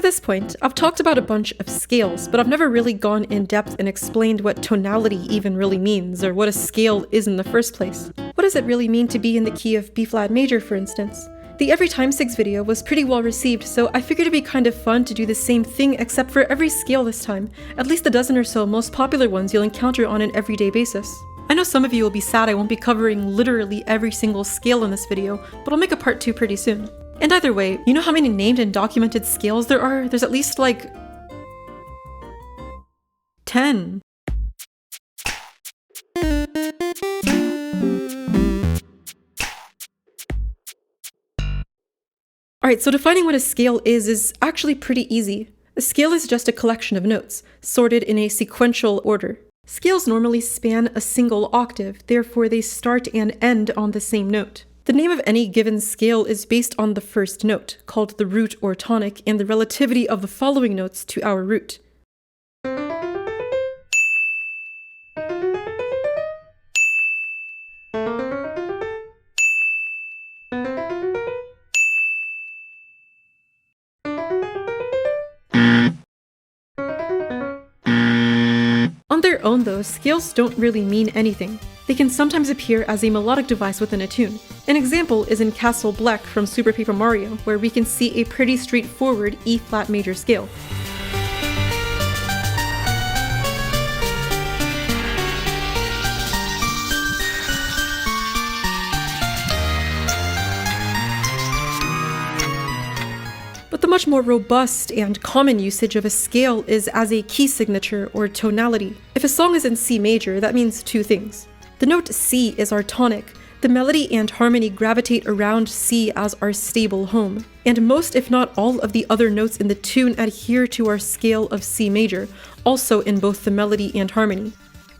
By this point, I've talked about a bunch of scales, but I've never really gone in depth and explained what tonality even really means, or what a scale is in the first place. What does it really mean to be in the key of B-flat major, for instance? The Every Time 6 video was pretty well received, so I figured it'd be kind of fun to do the same thing except for every scale this time, at least a dozen or so most popular ones you'll encounter on an everyday basis. I know some of you will be sad I won't be covering literally every single scale in this video, but I'll make a part 2 pretty soon. And either way, you know how many named and documented scales there are? There's at least like 10. Alright, so defining what a scale is actually pretty easy. A scale is just a collection of notes, sorted in a sequential order. Scales normally span a single octave, therefore they start and end on the same note. The name of any given scale is based on the first note, called the root or tonic, and the relativity of the following notes to our root. On their own though, scales don't really mean anything. They can sometimes appear as a melodic device within a tune. An example is in Castle Black from Super Paper Mario, where we can see a pretty straightforward E-flat major scale. But the much more robust and common usage of a scale is as a key signature or tonality. If a song is in C major, that means two things. The note C is our tonic. The melody and harmony gravitate around C as our stable home. And most, if not all, of the other notes in the tune adhere to our scale of C major, also in both the melody and harmony.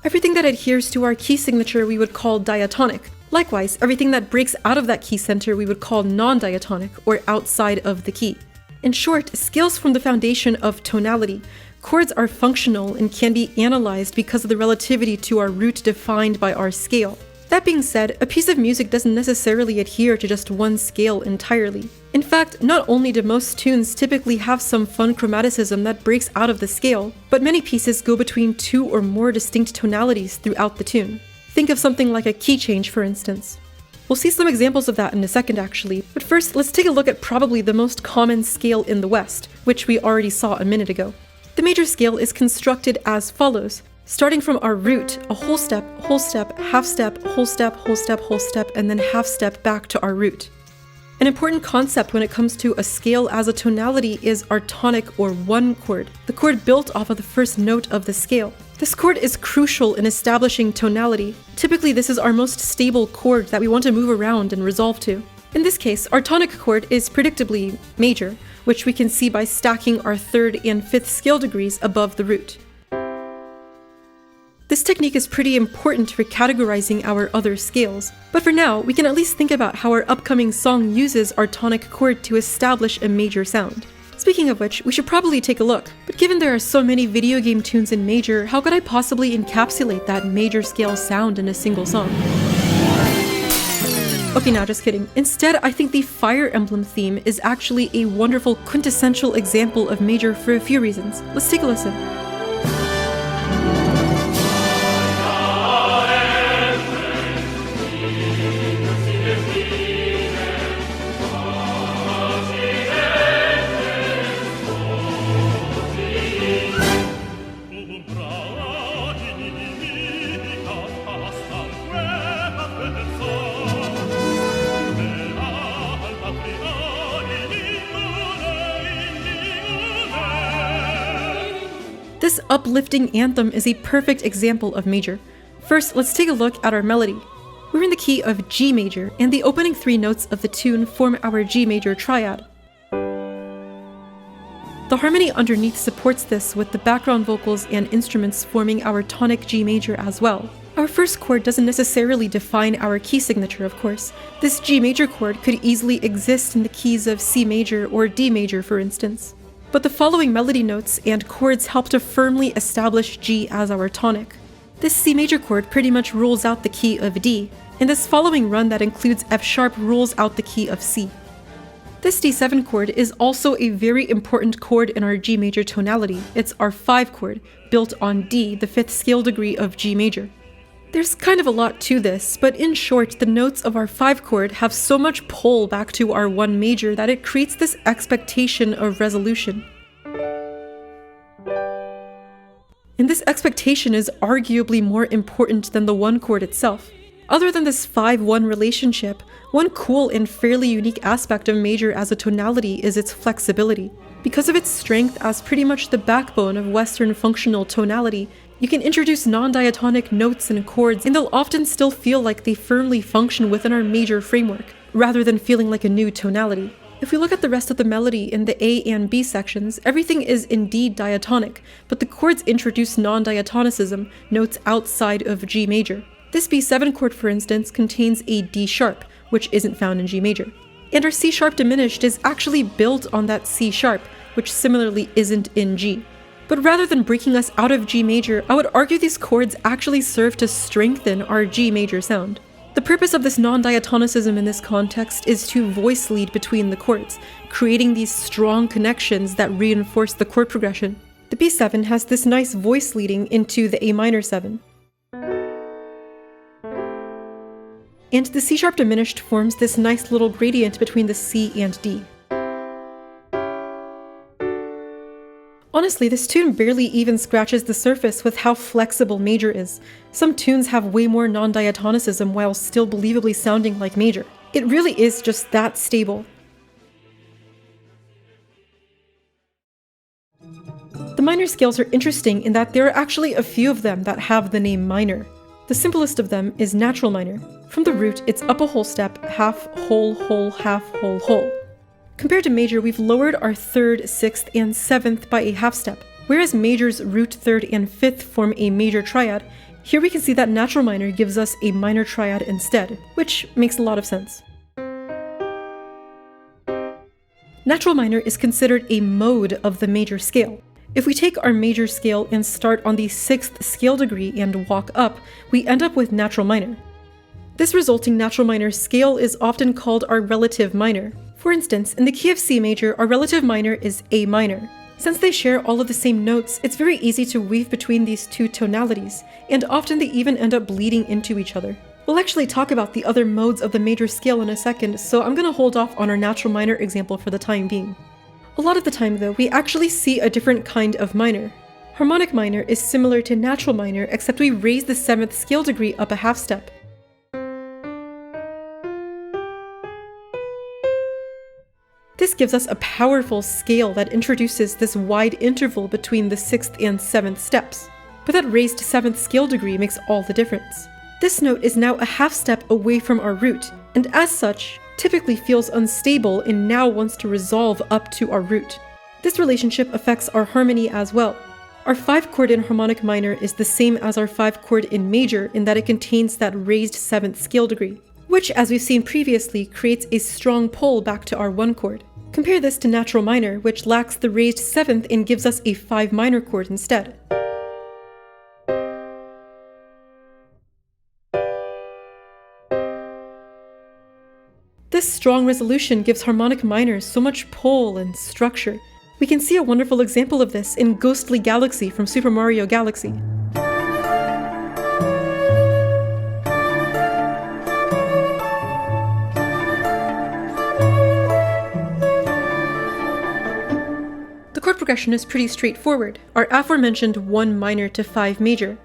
Everything that adheres to our key signature we would call diatonic. Likewise, everything that breaks out of that key center we would call non-diatonic, or outside of the key. In short, scales form the foundation of tonality. Chords are functional and can be analyzed because of the relativity to our root defined by our scale. That being said, a piece of music doesn't necessarily adhere to just one scale entirely. In fact, not only do most tunes typically have some fun chromaticism that breaks out of the scale, but many pieces go between two or more distinct tonalities throughout the tune. Think of something like a key change, for instance. We'll see some examples of that in a second actually, but first let's take a look at probably the most common scale in the West, which we already saw a minute ago. The major scale is constructed as follows. Starting from our root, a whole step, half step, whole step, whole step, whole step, and then half step back to our root. An important concept when it comes to a scale as a tonality is our tonic or one chord, the chord built off of the first note of the scale. This chord is crucial in establishing tonality. Typically, this is our most stable chord that we want to move around and resolve to. In this case, our tonic chord is predictably major, which we can see by stacking our third and fifth scale degrees above the root. This technique is pretty important for categorizing our other scales, but for now, we can at least think about how our upcoming song uses our tonic chord to establish a major sound. Speaking of which, we should probably take a look, but given there are so many video game tunes in major, how could I possibly encapsulate that major scale sound in a single song? Okay, now just kidding. Instead, I think the Fire Emblem theme is actually a wonderful quintessential example of major for a few reasons. Let's take a listen. This uplifting anthem is a perfect example of major. First, let's take a look at our melody. We're in the key of G major, and the opening three notes of the tune form our G major triad. The harmony underneath supports this, with the background vocals and instruments forming our tonic G major as well. Our first chord doesn't necessarily define our key signature, of course. This G major chord could easily exist in the keys of C major or D major, for instance. But the following melody notes and chords help to firmly establish G as our tonic. This C major chord pretty much rules out the key of D, and this following run that includes F sharp rules out the key of C. This D7 chord is also a very important chord in our G major tonality. It's our 5 chord, built on D, the 5th scale degree of G major. There's kind of a lot to this, but in short, the notes of our 5 chord have so much pull back to our 1 major that it creates this expectation of resolution. And this expectation is arguably more important than the 1 chord itself. Other than this 5-1 relationship, one cool and fairly unique aspect of major as a tonality is its flexibility. Because of its strength as pretty much the backbone of Western functional tonality, you can introduce non-diatonic notes and chords, and they'll often still feel like they firmly function within our major framework, rather than feeling like a new tonality. If we look at the rest of the melody in the A and B sections, everything is indeed diatonic, but the chords introduce non-diatonicism, notes outside of G major. This B7 chord, for instance, contains a D sharp, which isn't found in G major. And our C sharp diminished is actually built on that C sharp, which similarly isn't in G. But rather than breaking us out of G major, I would argue these chords actually serve to strengthen our G major sound. The purpose of this non-diatonicism in this context is to voice lead between the chords, creating these strong connections that reinforce the chord progression. The B7 has this nice voice leading into the A minor 7. And the C sharp diminished forms this nice little gradient between the C and D. Honestly, this tune barely even scratches the surface with how flexible major is. Some tunes have way more non-diatonicism while still believably sounding like major. It really is just that stable. The minor scales are interesting in that there are actually a few of them that have the name minor. The simplest of them is natural minor. From the root, it's up a whole step, half, whole, half, whole. Compared to major, we've lowered our 3rd, 6th, and 7th by a half step. Whereas major's root, 3rd, and 5th form a major triad, here we can see that natural minor gives us a minor triad instead, which makes a lot of sense. Natural minor is considered a mode of the major scale. If we take our major scale and start on the 6th scale degree and walk up, we end up with natural minor. This resulting natural minor scale is often called our relative minor. For instance, in the key of C major, our relative minor is A minor. Since they share all of the same notes, it's very easy to weave between these two tonalities, and often they even end up bleeding into each other. We'll actually talk about the other modes of the major scale in a second, so I'm gonna hold off on our natural minor example for the time being. A lot of the time though, we actually see a different kind of minor. Harmonic minor is similar to natural minor, except we raise the 7th scale degree up a half step. This gives us a powerful scale that introduces this wide interval between the 6th and 7th steps. But that raised 7th scale degree makes all the difference. This note is now a half step away from our root, and as such, typically feels unstable and now wants to resolve up to our root. This relationship affects our harmony as well. Our 5 chord in harmonic minor is the same as our 5 chord in major in that it contains that raised 7th scale degree, which, as we've seen previously, creates a strong pull back to our 1 chord. Compare this to natural minor, which lacks the raised 7th and gives us a 5 minor chord instead. This strong resolution gives harmonic minor so much pull and structure. We can see a wonderful example of this in Ghostly Galaxy from Super Mario Galaxy. The chord progression is pretty straightforward, our aforementioned 1 minor to 5 major.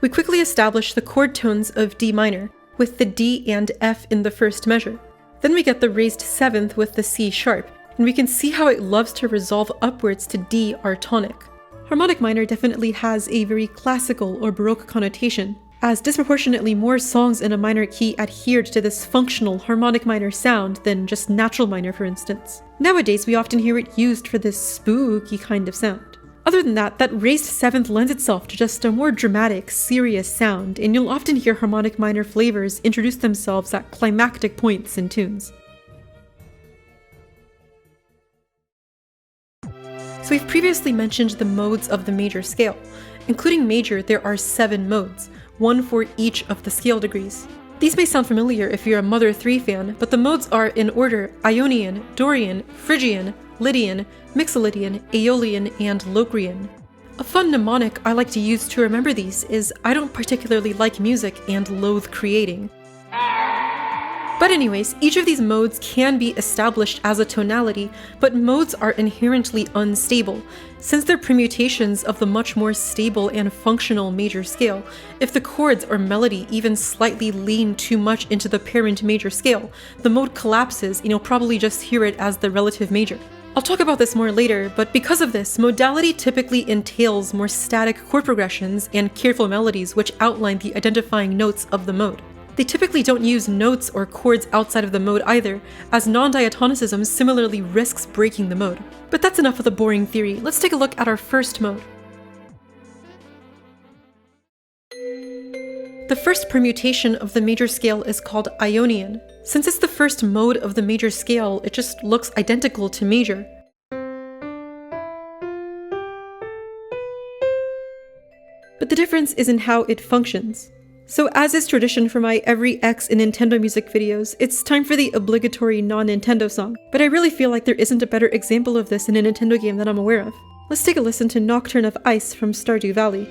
We quickly establish the chord tones of D minor, with the D and F in the first measure. Then we get the raised 7th with the C sharp, and we can see how it loves to resolve upwards to D our tonic. Harmonic minor definitely has a very classical or Baroque connotation, as disproportionately more songs in a minor key adhered to this functional harmonic minor sound than just natural minor, for instance. Nowadays, we often hear it used for this spooky kind of sound. Other than that, that raised 7th lends itself to just a more dramatic, serious sound, and you'll often hear harmonic minor flavors introduce themselves at climactic points in tunes. So we've previously mentioned the modes of the major scale. Including major, there are 7 modes, 1 for each of the scale degrees. These may sound familiar if you're a Mother 3 fan, but the modes are in order Ionian, Dorian, Phrygian, Lydian, Mixolydian, Aeolian, and Locrian. A fun mnemonic I like to use to remember these is I don't particularly like music and loathe creating. But anyways, each of these modes can be established as a tonality, but modes are inherently unstable, since they're permutations of the much more stable and functional major scale. If the chords or melody even slightly lean too much into the parent major scale, the mode collapses and you'll probably just hear it as the relative major. I'll talk about this more later, but because of this, modality typically entails more static chord progressions and careful melodies which outline the identifying notes of the mode. They typically don't use notes or chords outside of the mode either, as non-diatonicism similarly risks breaking the mode. But that's enough of the boring theory. Let's take a look at our first mode. The first permutation of the major scale is called Ionian. Since it's the first mode of the major scale, it just looks identical to major. But the difference is in how it functions. So as is tradition for my every X in Nintendo music videos, it's time for the obligatory non-Nintendo song. But I really feel like there isn't a better example of this in a Nintendo game that I'm aware of. Let's take a listen to Nocturne of Ice from Stardew Valley.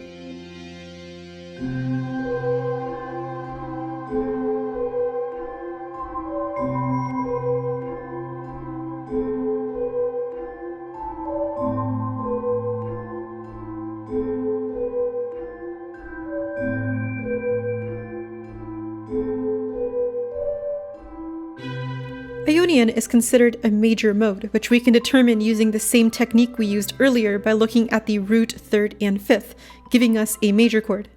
Ionian is considered a major mode, which we can determine using the same technique we used earlier by looking at the root, third, and fifth, giving us a major chord.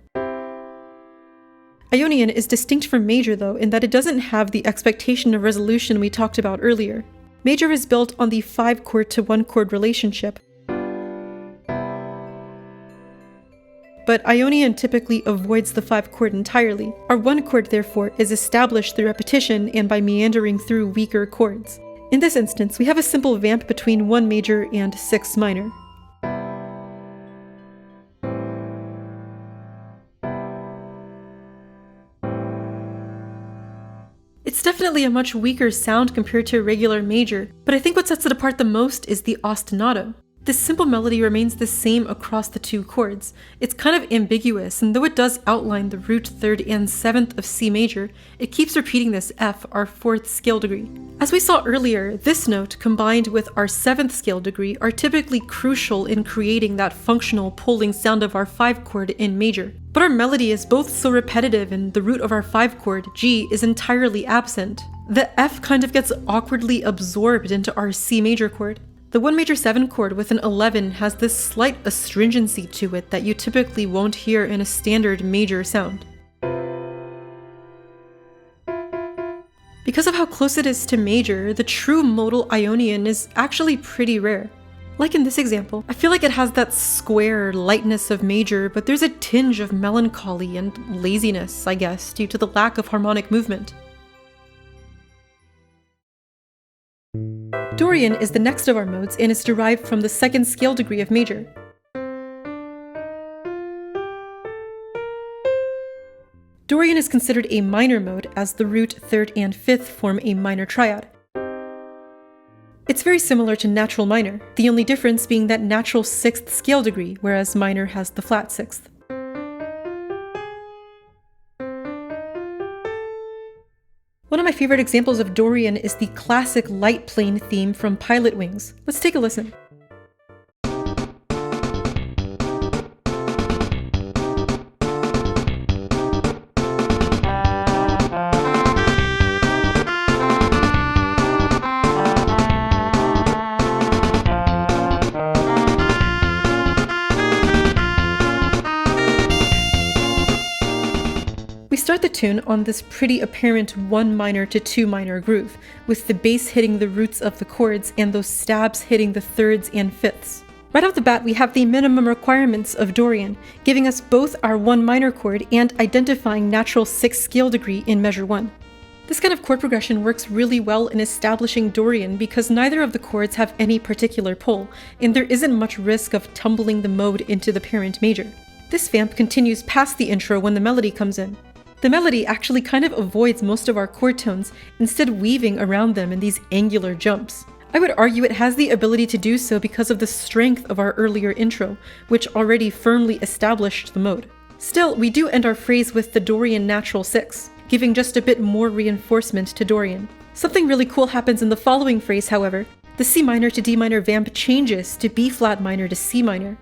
Ionian is distinct from major though in that it doesn't have the expectation of resolution we talked about earlier. Major is built on the 5-chord to 1-chord relationship, but Ionian typically avoids the 5-chord entirely. Our 1-chord, therefore, is established through repetition and by meandering through weaker chords. In this instance, we have a simple vamp between 1 major and 6 minor. It's definitely a much weaker sound compared to a regular major, but I think what sets it apart the most is the ostinato. This simple melody remains the same across the 2 chords. It's kind of ambiguous, and though it does outline the root, third, and 7th of C major, it keeps repeating this F, our 4th scale degree. As we saw earlier, this note combined with our 7th scale degree are typically crucial in creating that functional pulling sound of our 5-chord in major. But our melody is both so repetitive and the root of our 5-chord, G, is entirely absent. The F kind of gets awkwardly absorbed into our C major chord. The 1 major 7 chord with an 11 has this slight astringency to it that you typically won't hear in a standard major sound. Because of how close it is to major, the true modal Ionian is actually pretty rare. Like in this example, I feel like it has that square lightness of major, but there's a tinge of melancholy and laziness, I guess, due to the lack of harmonic movement. Dorian is the next of our modes and is derived from the 2nd scale degree of major. Dorian is considered a minor mode as the root, 3rd, and 5th form a minor triad. It's very similar to natural minor, the only difference being that natural 6th scale degree, whereas minor has the flat 6th. One of my favorite examples of Dorian is the classic light plane theme from Pilot Wings. Let's take a listen. We start the tune on this pretty apparent 1 minor to 2 minor groove, with the bass hitting the roots of the chords and those stabs hitting the 3rds and 5ths. Right off the bat, we have the minimum requirements of Dorian, giving us both our 1 minor chord and identifying natural 6th scale degree in measure 1. This kind of chord progression works really well in establishing Dorian because neither of the chords have any particular pull, and there isn't much risk of tumbling the mode into the parent major. This vamp continues past the intro when the melody comes in. The melody actually kind of avoids most of our chord tones, instead weaving around them in these angular jumps. I would argue it has the ability to do so because of the strength of our earlier intro, which already firmly established the mode. Still, we do end our phrase with the Dorian natural 6, giving just a bit more reinforcement to Dorian. Something really cool happens in the following phrase, however. The C minor to D minor vamp changes to B flat minor to C minor.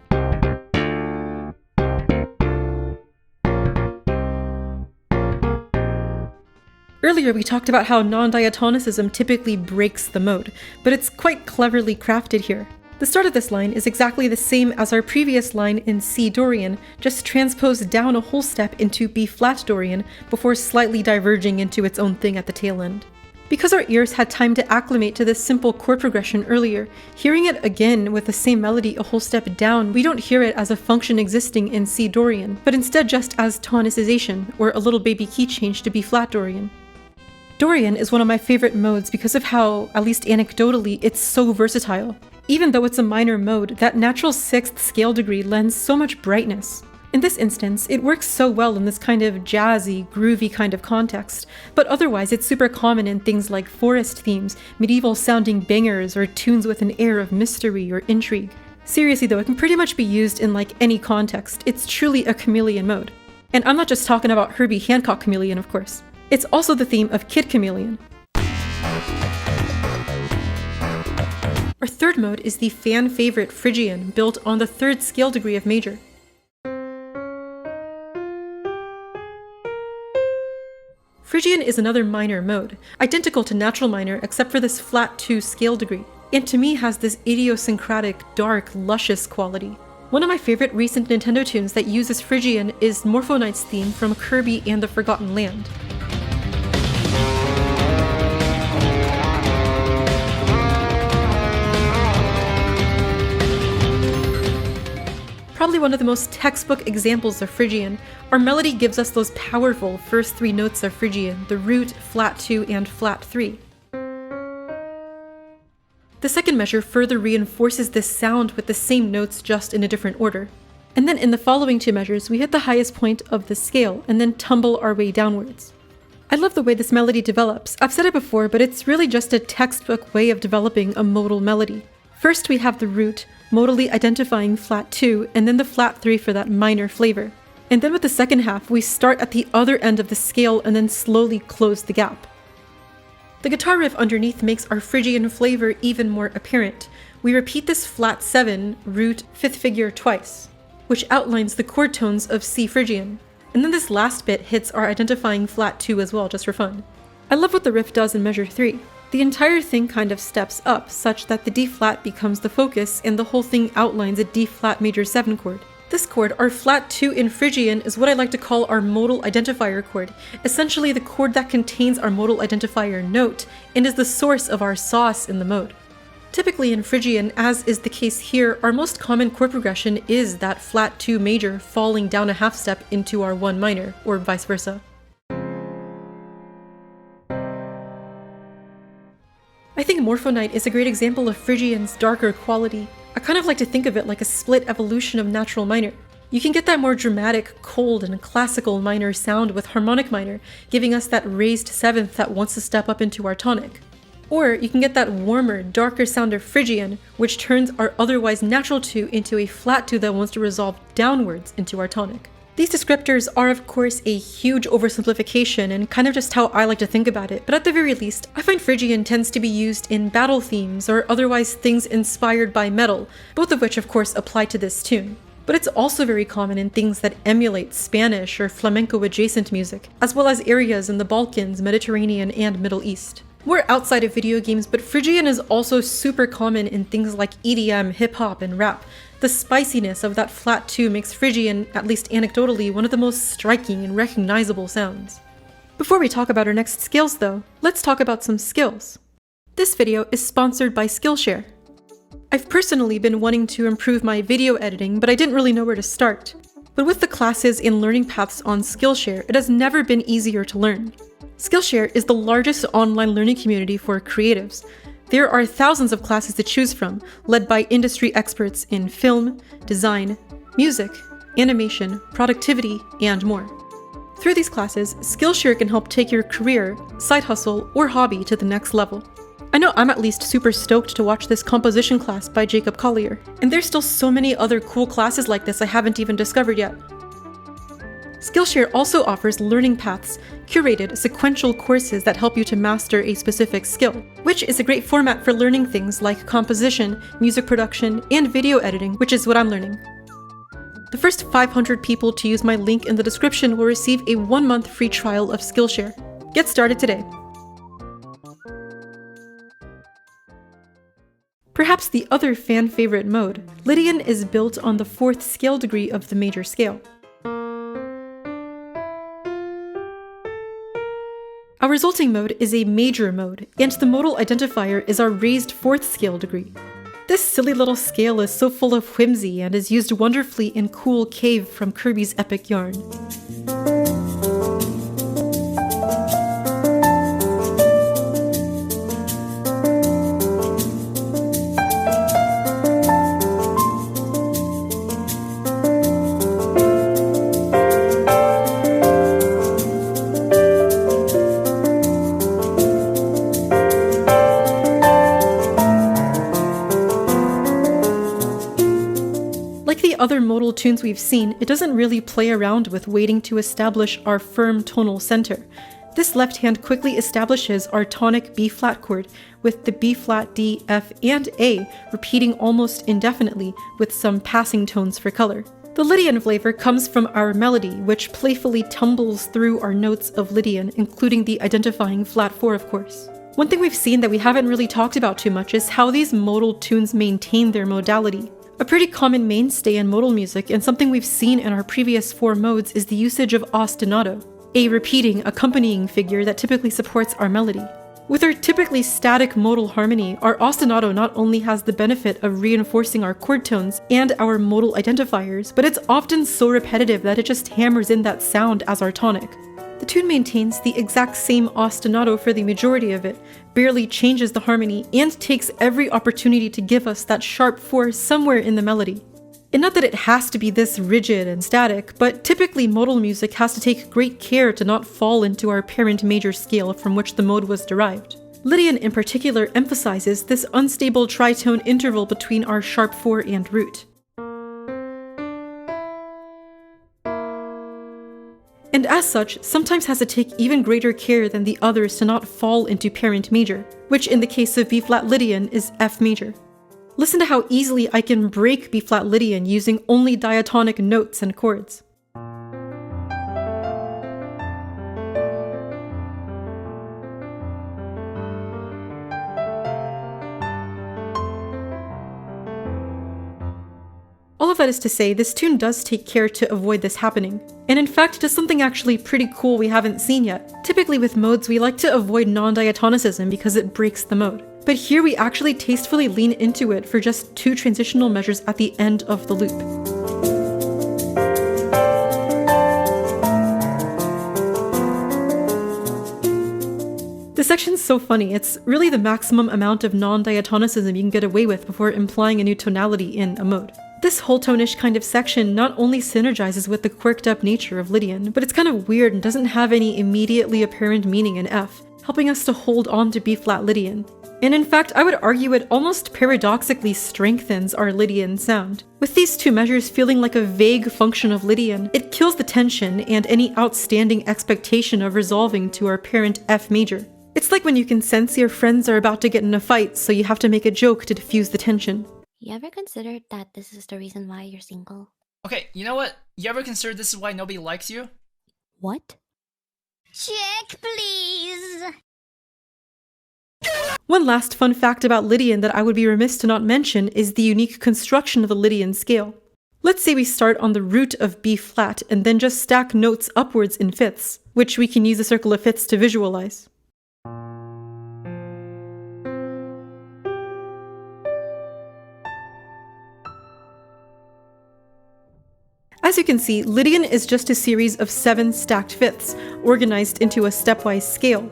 Earlier we talked about how non-diatonicism typically breaks the mode, but it's quite cleverly crafted here. The start of this line is exactly the same as our previous line in C Dorian, just transposed down a whole step into B flat Dorian before slightly diverging into its own thing at the tail end. Because our ears had time to acclimate to this simple chord progression earlier, hearing it again with the same melody a whole step down, we don't hear it as a function existing in C Dorian, but instead just as tonicization, or a little baby key change to B flat Dorian. Dorian is one of my favorite modes because of how, at least anecdotally, it's so versatile. Even though it's a minor mode, that natural 6th scale degree lends so much brightness. In this instance, it works so well in this kind of jazzy, groovy kind of context, but otherwise it's super common in things like forest themes, medieval-sounding bangers, or tunes with an air of mystery or intrigue. Seriously though, it can pretty much be used in like any context. It's truly a chameleon mode. And I'm not just talking about Herbie Hancock Chameleon, of course. It's also the theme of Kid Chameleon. Our third mode is the fan favorite Phrygian, built on the 3rd scale degree of major. Phrygian is another minor mode, identical to natural minor except for this flat 2 scale degree, and to me has this idiosyncratic, dark, luscious quality. One of my favorite recent Nintendo tunes that uses Phrygian is Morphonight's theme from Kirby and the Forgotten Land. Probably one of the most textbook examples of Phrygian, our melody gives us those powerful first 3 notes of Phrygian, the root, flat 2, and flat 3. The second measure further reinforces this sound with the same notes just in a different order. And then in the following 2 measures, we hit the highest point of the scale and then tumble our way downwards. I love the way this melody develops. I've said it before, but it's really just a textbook way of developing a modal melody. First we have the root, modally identifying flat 2, and then the flat 3 for that minor flavor. And then with the second half, we start at the other end of the scale and then slowly close the gap. The guitar riff underneath makes our Phrygian flavor even more apparent. We repeat this flat 7, root, 5th figure twice, which outlines the chord tones of C Phrygian. And then this last bit hits our identifying flat 2 as well, just for fun. I love what the riff does in measure 3. The entire thing kind of steps up, such that the D flat becomes the focus and the whole thing outlines a D flat major 7 chord. This chord, our flat 2 in Phrygian, is what I like to call our modal identifier chord, essentially the chord that contains our modal identifier note and is the source of our sauce in the mode. Typically in Phrygian, as is the case here, our most common chord progression is that flat 2 major falling down a half step into our 1 minor, or vice versa. I think Morphonite is a great example of Phrygian's darker quality. I kind of like to think of it like a split evolution of natural minor. You can get that more dramatic, cold, and classical minor sound with Harmonic Minor, giving us that raised 7th that wants to step up into our tonic. Or you can get that warmer, darker sound of Phrygian, which turns our otherwise natural 2 into a flat 2 that wants to resolve downwards into our tonic. These descriptors are of course a huge oversimplification and kind of just how I like to think about it, but at the very least, I find Phrygian tends to be used in battle themes or otherwise things inspired by metal, both of which of course apply to this tune. But it's also very common in things that emulate Spanish or flamenco adjacent music, as well as areas in the Balkans, Mediterranean, and Middle East. More outside of video games, but Phrygian is also super common in things like EDM, hip-hop, and rap. The spiciness of that flat 2 makes Phrygian, at least anecdotally, one of the most striking and recognizable sounds. Before we talk about our next scales though, let's talk about some skills. This video is sponsored by Skillshare. I've personally been wanting to improve my video editing, but I didn't really know where to start. But with the classes and learning paths on Skillshare, it has never been easier to learn. Skillshare is the largest online learning community for creatives. There are thousands of classes to choose from, led by industry experts in film, design, music, animation, productivity, and more. Through these classes, Skillshare can help take your career, side hustle, or hobby to the next level. I know I'm at least super stoked to watch this composition class by Jacob Collier, and there's still so many other cool classes like this I haven't even discovered yet. Skillshare also offers learning paths, curated, sequential courses that help you to master a specific skill, which is a great format for learning things like composition, music production, and video editing, which is what I'm learning. The first 500 people to use my link in the description will receive a 1-month free trial of Skillshare. Get started today. Perhaps the other fan-favorite mode, Lydian, is built on the 4th scale degree of the major scale. Our resulting mode is a major mode, and the modal identifier is our raised 4th scale degree. This silly little scale is so full of whimsy and is used wonderfully in Cool Cave from Kirby's Epic Yarn. Like the other modal tunes we've seen, it doesn't really play around with waiting to establish our firm tonal center. This left hand quickly establishes our tonic B-flat chord, with the B-flat, D, F, and A repeating almost indefinitely with some passing tones for color. The Lydian flavor comes from our melody, which playfully tumbles through our notes of Lydian, including the identifying flat 4, of course. One thing we've seen that we haven't really talked about too much is how these modal tunes maintain their modality. A pretty common mainstay in modal music, and something we've seen in our previous 4 modes, is the usage of ostinato, a repeating, accompanying figure that typically supports our melody. With our typically static modal harmony, our ostinato not only has the benefit of reinforcing our chord tones and our modal identifiers, but it's often so repetitive that it just hammers in that sound as our tonic. The tune maintains the exact same ostinato for the majority of it, barely changes the harmony, and takes every opportunity to give us that sharp 4 somewhere in the melody. And not that it has to be this rigid and static, but typically modal music has to take great care to not fall into our parent major scale from which the mode was derived. Lydian in particular emphasizes this unstable tritone interval between our sharp 4 and root. And as such, sometimes has to take even greater care than the others to not fall into parent major, which in the case of B-flat Lydian is F major. Listen to how easily I can break B-flat Lydian using only diatonic notes and chords. All of that is to say, this tune does take care to avoid this happening. And in fact, does something actually pretty cool we haven't seen yet. Typically with modes, we like to avoid non-diatonicism because it breaks the mode. But here we actually tastefully lean into it for just 2 transitional measures at the end of the loop. This section's so funny, it's really the maximum amount of non-diatonicism you can get away with before implying a new tonality in a mode. This whole tonish kind of section not only synergizes with the quirked up nature of Lydian, but it's kind of weird and doesn't have any immediately apparent meaning in F, helping us to hold on to B-flat Lydian. And in fact, I would argue it almost paradoxically strengthens our Lydian sound. With these 2 measures feeling like a vague function of Lydian, it kills the tension and any outstanding expectation of resolving to our parent F major. It's like when you can sense your friends are about to get in a fight, so you have to make a joke to diffuse the tension. You ever considered that this is the reason why you're single? Okay, you know what? You ever considered this is why nobody likes you? What? Check, please! One last fun fact about Lydian that I would be remiss to not mention is the unique construction of the Lydian scale. Let's say we start on the root of B flat and then just stack notes upwards in fifths, which we can use the circle of fifths to visualize. As you can see, Lydian is just a series of 7 stacked fifths, organized into a stepwise scale.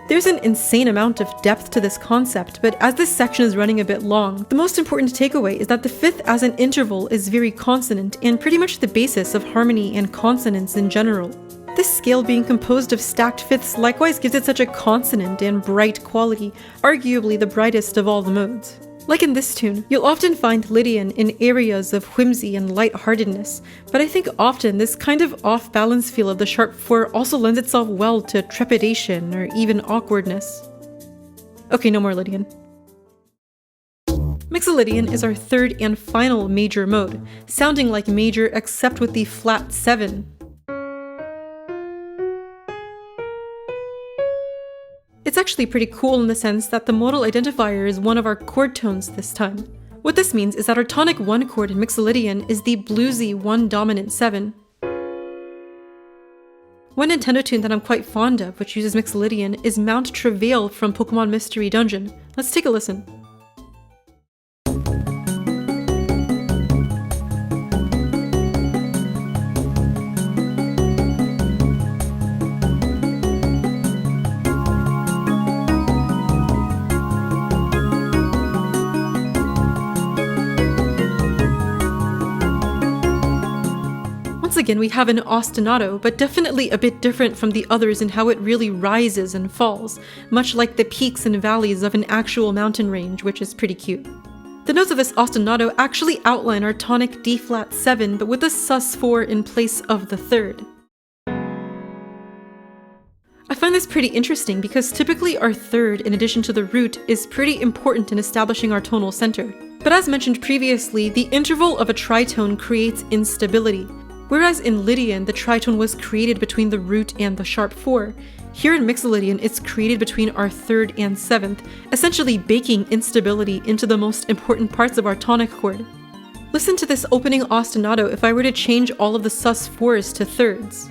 There's an insane amount of depth to this concept, but as this section is running a bit long, the most important takeaway is that the fifth as an interval is very consonant and pretty much the basis of harmony and consonance in general. This scale being composed of stacked fifths likewise gives it such a consonant and bright quality, arguably the brightest of all the modes. Like in this tune, you'll often find Lydian in areas of whimsy and lightheartedness, but I think often this kind of off-balance feel of the sharp 4 also lends itself well to trepidation or even awkwardness. Okay, no more Lydian. Mixolydian is our third and final major mode, sounding like major except with the flat 7. It's actually pretty cool in the sense that the modal identifier is one of our chord tones this time. What this means is that our tonic 1 chord in Mixolydian is the bluesy 1 dominant 7. One Nintendo tune that I'm quite fond of, which uses Mixolydian, is Mount Travail from Pokemon Mystery Dungeon. Let's take a listen. Once again, we have an ostinato, but definitely a bit different from the others in how it really rises and falls, much like the peaks and valleys of an actual mountain range, which is pretty cute. The notes of this ostinato actually outline our tonic D-flat 7, but with a sus4 in place of the third. I find this pretty interesting because typically our third, in addition to the root, is pretty important in establishing our tonal center. But as mentioned previously, the interval of a tritone creates instability. Whereas in Lydian, the tritone was created between the root and the sharp 4, here in Mixolydian it's created between our 3rd and 7th, essentially baking instability into the most important parts of our tonic chord. Listen to this opening ostinato if I were to change all of the sus4s to thirds.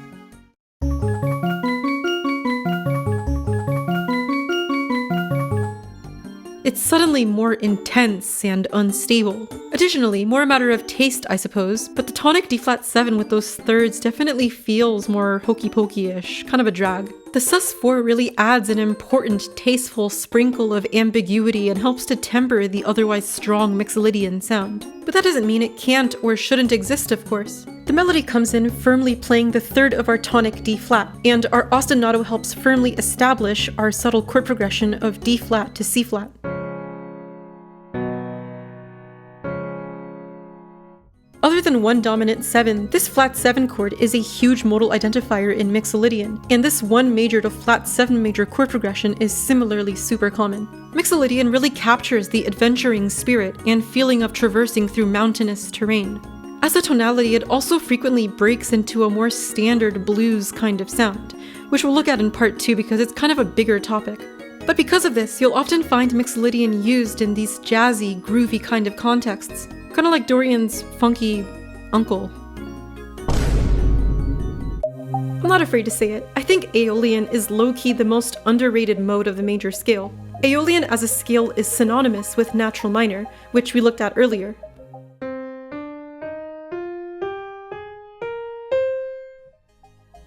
It's suddenly more intense and unstable. Additionally, more a matter of taste, I suppose, but the tonic D-flat 7 with those thirds definitely feels more hokey-pokey-ish, kind of a drag. The sus4 really adds an important, tasteful sprinkle of ambiguity and helps to temper the otherwise strong Mixolydian sound. But that doesn't mean it can't or shouldn't exist, of course. The melody comes in firmly playing the third of our tonic D-flat, and our ostinato helps firmly establish our subtle chord progression of D-flat to C-flat. Other than 1 dominant 7, this flat 7 chord is a huge modal identifier in Mixolydian, and this 1 major to flat 7 major chord progression is similarly super common. Mixolydian really captures the adventuring spirit and feeling of traversing through mountainous terrain. As a tonality, it also frequently breaks into a more standard blues kind of sound, which we'll look at in part 2 because it's kind of a bigger topic. But because of this, you'll often find Mixolydian used in these jazzy, groovy kind of contexts. Kind of like Dorian's funky uncle. I'm not afraid to say it. I think Aeolian is low-key the most underrated mode of the major scale. Aeolian as a scale is synonymous with natural minor, which we looked at earlier.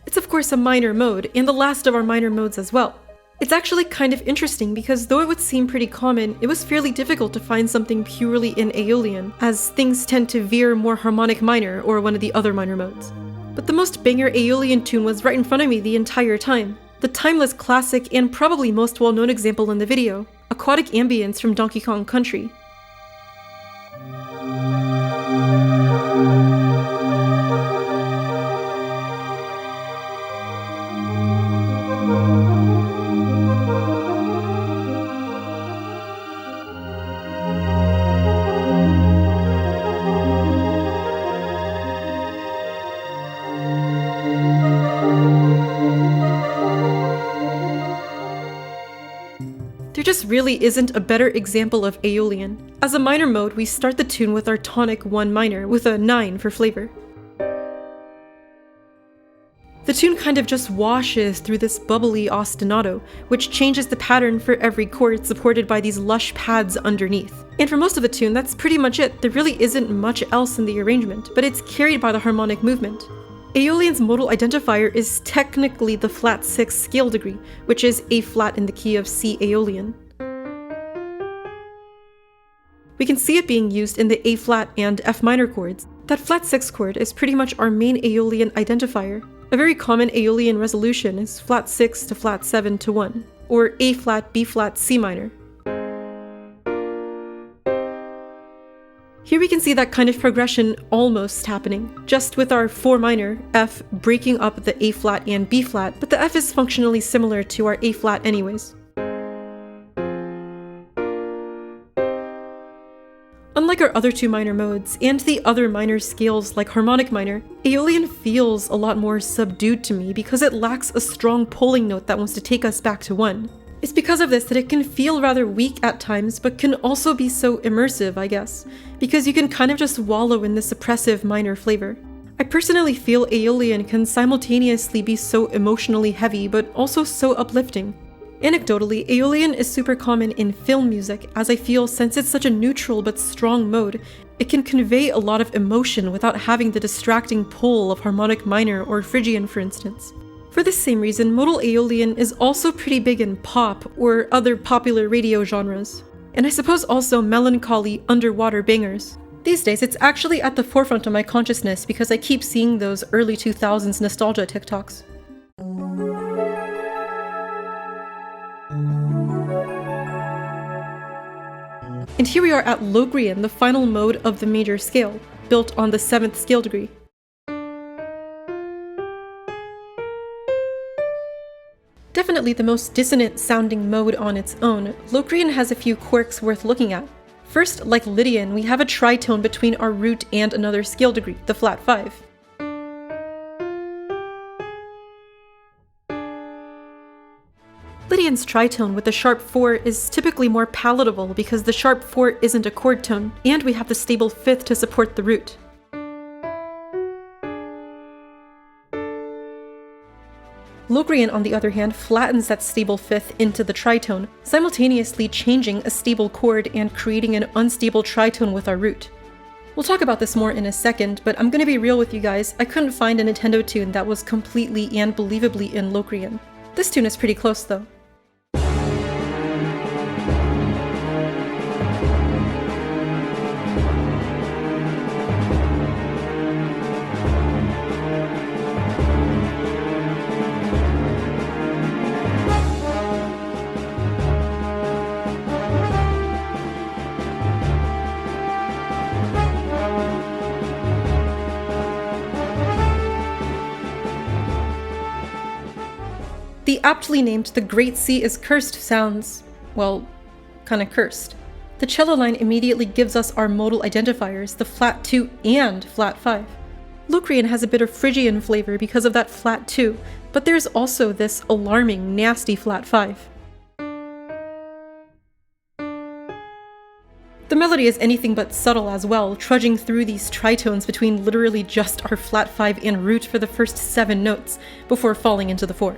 It's of course a minor mode, and the last of our minor modes as well. It's actually kind of interesting because though it would seem pretty common, it was fairly difficult to find something purely in Aeolian, as things tend to veer more harmonic minor or one of the other minor modes. But the most banger Aeolian tune was right in front of me the entire time. The timeless classic and probably most well-known example in the video, Aquatic Ambience from Donkey Kong Country. There just really isn't a better example of Aeolian. As a minor mode, we start the tune with our tonic 1 minor, with a 9 for flavor. The tune kind of just washes through this bubbly ostinato, which changes the pattern for every chord supported by these lush pads underneath. And for most of the tune, that's pretty much it. There really isn't much else in the arrangement, but it's carried by the harmonic movement. Aeolian's modal identifier is technically the flat 6 scale degree, which is A flat in the key of C Aeolian. We can see it being used in the A flat and F minor chords. That flat 6 chord is pretty much our main Aeolian identifier. A very common Aeolian resolution is flat 6 to flat 7 to 1, or A flat, B flat, C minor. Here we can see that kind of progression almost happening, just with our 4 minor, F, breaking up the A flat and B flat, but the F is functionally similar to our A flat anyways. Unlike our other 2 minor modes, and the other minor scales like Harmonic Minor, Aeolian feels a lot more subdued to me because it lacks a strong pulling note that wants to take us back to 1. It's because of this that it can feel rather weak at times, but can also be so immersive, I guess, because you can kind of just wallow in this oppressive minor flavor. I personally feel Aeolian can simultaneously be so emotionally heavy, but also so uplifting. Anecdotally, Aeolian is super common in film music, as I feel since it's such a neutral but strong mode, it can convey a lot of emotion without having the distracting pull of Harmonic Minor or Phrygian, for instance. For this same reason, modal Aeolian is also pretty big in pop or other popular radio genres, and I suppose also melancholy underwater bangers. These days, it's actually at the forefront of my consciousness because I keep seeing those early 2000s nostalgia TikToks. And here we are at Locrian, the final mode of the major scale, built on the 7th scale degree. Definitely the most dissonant sounding mode on its own, Locrian has a few quirks worth looking at. First, like Lydian, we have a tritone between our root and another scale degree, the flat 5. Lydian's tritone with the sharp 4 is typically more palatable because the sharp 4 isn't a chord tone, and we have the stable 5th to support the root. Locrian, on the other hand, flattens that stable 5th into the tritone, simultaneously changing a stable chord and creating an unstable tritone with our root. We'll talk about this more in a second, but I'm gonna be real with you guys, I couldn't find a Nintendo tune that was completely and believably in Locrian. This tune is pretty close though. The aptly named "The Great Sea is Cursed" sounds, well, kinda cursed. The cello line immediately gives us our modal identifiers, the flat 2 and flat 5. Locrian has a bit of Phrygian flavor because of that flat 2, but there's also this alarming, nasty flat 5. The melody is anything but subtle as well, trudging through these tritones between literally just our flat 5 and root for the first 7 notes, before falling into the 4.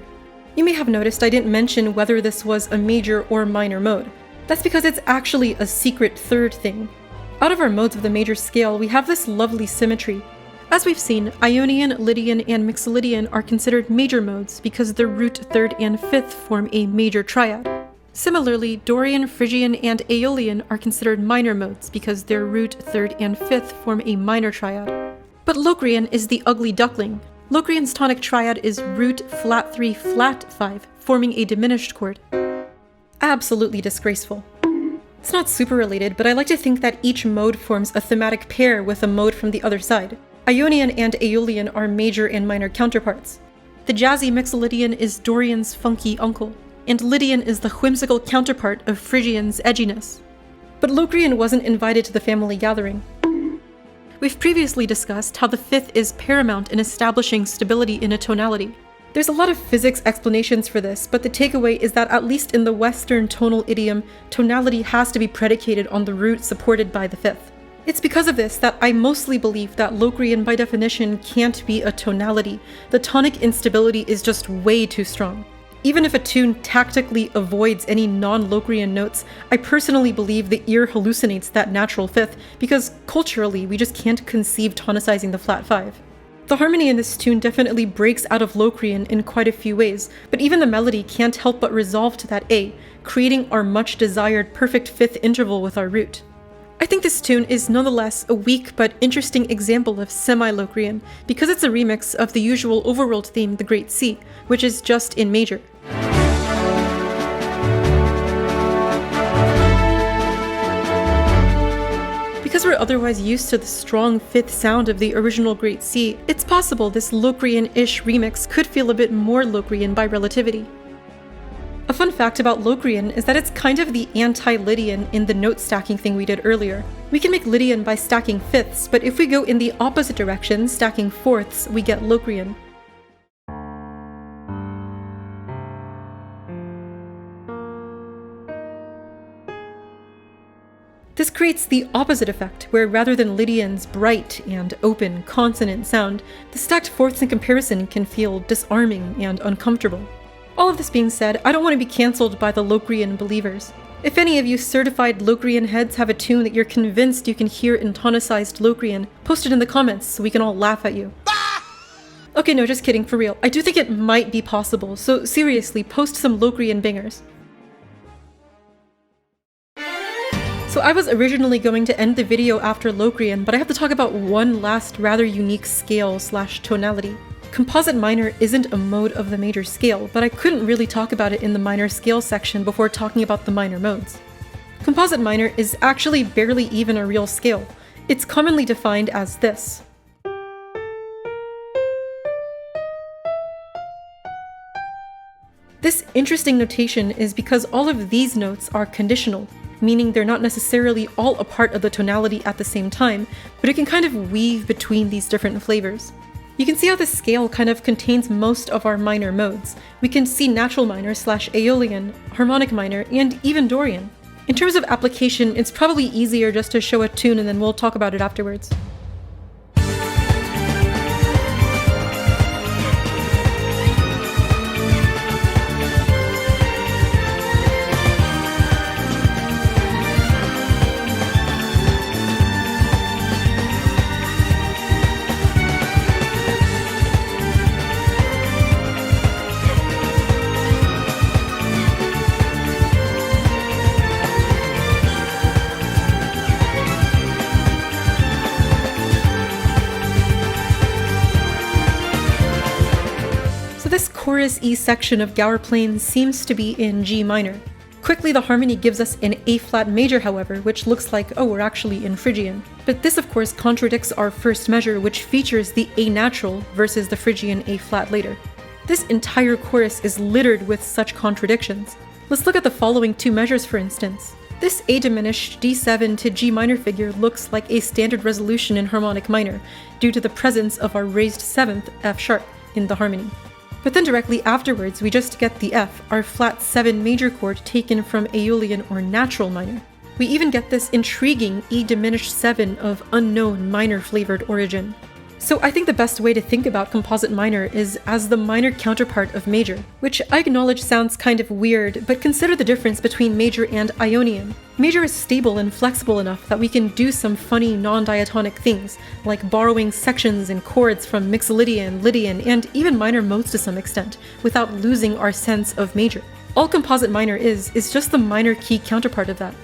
You may have noticed I didn't mention whether this was a major or minor mode. That's because it's actually a secret third thing. Out of our modes of the major scale, we have this lovely symmetry. As we've seen, Ionian, Lydian, and Mixolydian are considered major modes because their root 3rd and 5th form a major triad. Similarly, Dorian, Phrygian, and Aeolian are considered minor modes because their root 3rd and 5th form a minor triad. But Locrian is the ugly duckling. Locrian's tonic triad is root, flat 3, flat 5, forming a diminished chord. Absolutely disgraceful. It's not super related, but I like to think that each mode forms a thematic pair with a mode from the other side. Ionian and Aeolian are major and minor counterparts. The jazzy Mixolydian is Dorian's funky uncle, and Lydian is the whimsical counterpart of Phrygian's edginess. But Locrian wasn't invited to the family gathering. We've previously discussed how the 5th is paramount in establishing stability in a tonality. There's a lot of physics explanations for this, but the takeaway is that at least in the Western tonal idiom, tonality has to be predicated on the root supported by the 5th. It's because of this that I mostly believe that Locrian by definition can't be a tonality. The tonic instability is just way too strong. Even if a tune tactically avoids any non-Locrian notes, I personally believe the ear hallucinates that natural 5th because culturally we just can't conceive tonicizing the flat 5. The harmony in this tune definitely breaks out of Locrian in quite a few ways, but even the melody can't help but resolve to that A, creating our much desired perfect 5th interval with our root. I think this tune is nonetheless a weak but interesting example of semi-Locrian, because it's a remix of the usual overworld theme, the Great C, which is just in major. Because we're otherwise used to the strong fifth sound of the original Great C, it's possible this Locrian-ish remix could feel a bit more Locrian by relativity. A fun fact about Locrian is that it's kind of the anti-Lydian in the note stacking thing we did earlier. We can make Lydian by stacking fifths, but if we go in the opposite direction, stacking fourths, we get Locrian. This creates the opposite effect, where rather than Lydian's bright and open consonant sound, the stacked fourths in comparison can feel disarming and uncomfortable. All of this being said, I don't want to be cancelled by the Locrian believers. If any of you certified Locrian heads have a tune that you're convinced you can hear in tonicized Locrian, post it in the comments so we can all laugh at you. Okay, no, just kidding, for real. I do think it might be possible, so seriously, post some Locrian bangers. So I was originally going to end the video after Locrian, but I have to talk about one last rather unique scale/tonality. Composite minor isn't a mode of the major scale, but I couldn't really talk about it in the minor scale section before talking about the minor modes. Composite minor is actually barely even a real scale. It's commonly defined as this. This interesting notation is because all of these notes are conditional, meaning they're not necessarily all a part of the tonality at the same time, but it can kind of weave between these different flavors. You can see how this scale kind of contains most of our minor modes. We can see natural minor/Aeolian, harmonic minor, and even Dorian. In terms of application, it's probably easier just to show a tune and then we'll talk about it afterwards. This chorus E section of Gower Plains seems to be in G minor. Quickly, the harmony gives us an A-flat major, however, which looks like, oh, we're actually in Phrygian. But this, of course, contradicts our first measure, which features the A natural versus the Phrygian A-flat later. This entire chorus is littered with such contradictions. Let's look at the following two measures, for instance. This A diminished D7 to G minor figure looks like a standard resolution in harmonic minor, due to the presence of our raised 7th F sharp in the harmony. But then directly afterwards, we just get the F, our flat 7 major chord taken from Aeolian or natural minor. We even get this intriguing E diminished 7 of unknown minor flavored origin. So I think the best way to think about composite minor is as the minor counterpart of major, which I acknowledge sounds kind of weird, but consider the difference between major and Ionian. Major is stable and flexible enough that we can do some funny non-diatonic things, like borrowing sections and chords from Mixolydian, Lydian, and even minor modes to some extent, without losing our sense of major. All composite minor is just the minor key counterpart of that.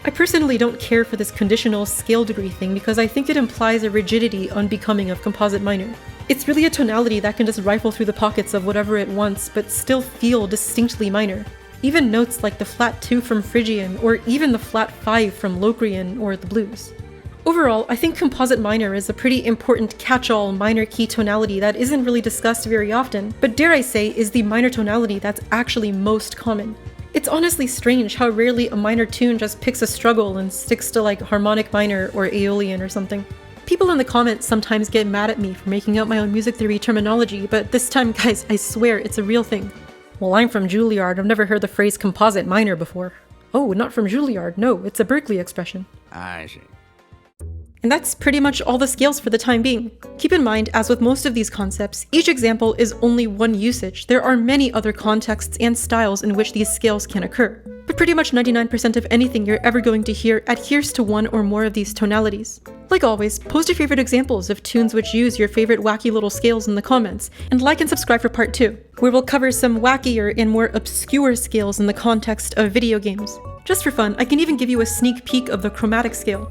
I personally don't care for this conditional scale degree thing because I think it implies a rigidity unbecoming of composite minor. It's really a tonality that can just rifle through the pockets of whatever it wants but still feel distinctly minor. Even notes like the flat 2 from Phrygian or even the flat 5 from Locrian or the blues. Overall, I think composite minor is a pretty important catch-all minor key tonality that isn't really discussed very often, but dare I say is the minor tonality that's actually most common. It's honestly strange how rarely a minor tune just picks a struggle and sticks to like harmonic minor or Aeolian or something. People in the comments sometimes get mad at me for making up my own music theory terminology, but this time, guys, I swear it's a real thing. Well, I'm from Juilliard, I've never heard the phrase composite minor before. Oh, not from Juilliard, no, it's a Berkeley expression. I see. And that's pretty much all the scales for the time being. Keep in mind, as with most of these concepts, each example is only one usage. There are many other contexts and styles in which these scales can occur. But pretty much 99% of anything you're ever going to hear adheres to one or more of these tonalities. Like always, post your favorite examples of tunes which use your favorite wacky little scales in the comments, and like and subscribe for part 2, where we'll cover some wackier and more obscure scales in the context of video games. Just for fun, I can even give you a sneak peek of the chromatic scale.